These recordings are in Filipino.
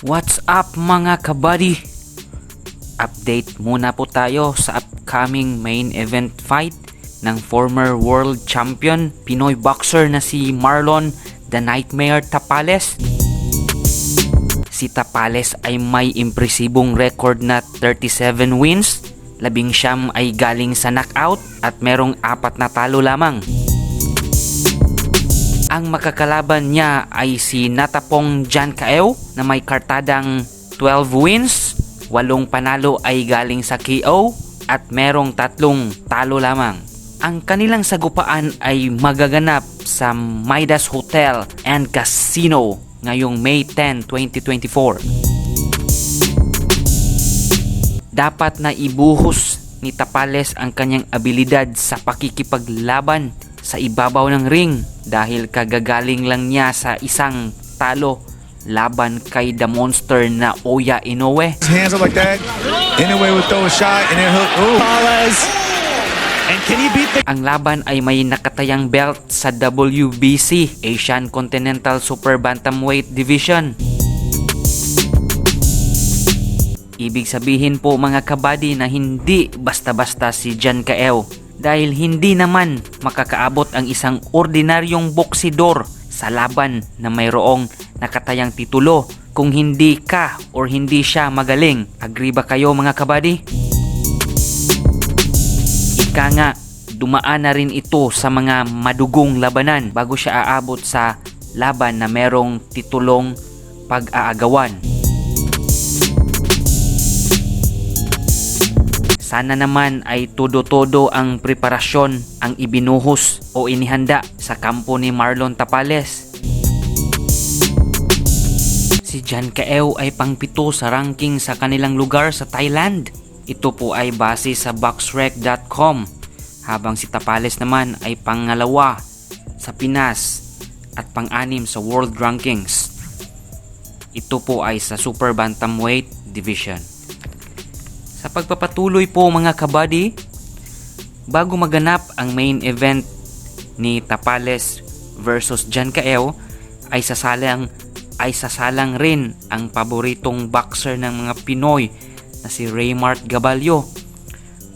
What's up mga kabady? Update muna po tayo sa upcoming main event fight ng former world champion Pinoy boxer na si Marlon The Nightmare Tapales. Si Tapales ay may impresibong record na 37 wins, 11 ay galing sa knockout at merong 4 na talo lamang. Ang makakalaban niya ay si Natapong Jancaeo na may kartadang 12 wins, 8 panalo ay galing sa KO at merong 3 talo lamang. Ang kanilang sagupaan ay magaganap sa Midas Hotel and Casino ngayong May 10, 2024. Dapat na ibuhos ni Tapales ang kanyang abilidad sa pakikipaglaban sa ibabaw ng ring dahil kagagaling lang niya sa isang talo laban kay The Monster na Oya Inoue. Hands up like that. Inoue would throw a shot and then hook. Tapales. And can he beat the... Ang laban ay may nakatayang belt sa WBC, Asian Continental Super Bantamweight Division. Ibig sabihin po mga kabady na hindi basta-basta si Jancaeo dahil hindi naman makakaabot ang isang ordinaryong boksidor sa laban na mayroong nakatayang titulo kung hindi ka or hindi siya magaling. Agree ba kayo mga kabady? Ika nga, dumaan na rin ito sa mga madugong labanan bago siya aabot sa laban na merong titulong pag-aagawan. Sana naman ay todo-todo ang preparasyon ang ibinuhos o inihanda sa kampo ni Marlon Tapales. Si Jancaeo ay pang-7 sa ranking sa kanilang lugar sa Thailand. Ito po ay base sa boxrec.com, habang si Tapales naman ay pang-2 sa Pinas at pang-6 sa world rankings. Ito po ay sa Super Bantamweight Division. Sa pagpapatuloy po mga kabady, bago maganap ang main event ni Tapales versus Jancaeo ay sasalang rin ang paboritong boxer ng mga Pinoy na si Raymart Gabalio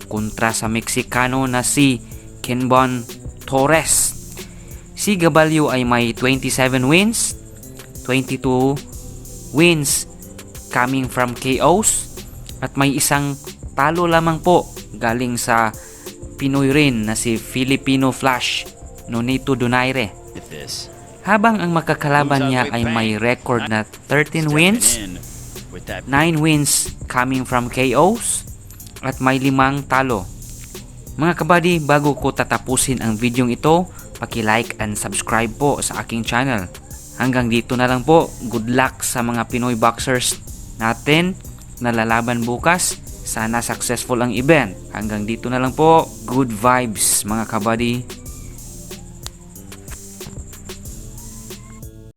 kontra sa Meksikano na si Kenbon Torres. Si Gabalio ay may 27 wins, 22 wins coming from KOs at may isang talo lamang po galing sa Pinoy rin na si Filipino Flash Nonito Donaire. Habang ang makakalaban niya ay may record na 13 wins, 9 wins coming from KOs at may 5 talo. Mga kabady, bago ko tatapusin ang videong ito, paki-like and subscribe po sa aking channel. Hanggang dito na lang po. Good luck sa mga Pinoy boxers natin na lalaban bukas. Sana successful ang event. Hanggang dito na lang po. Good vibes mga kabady.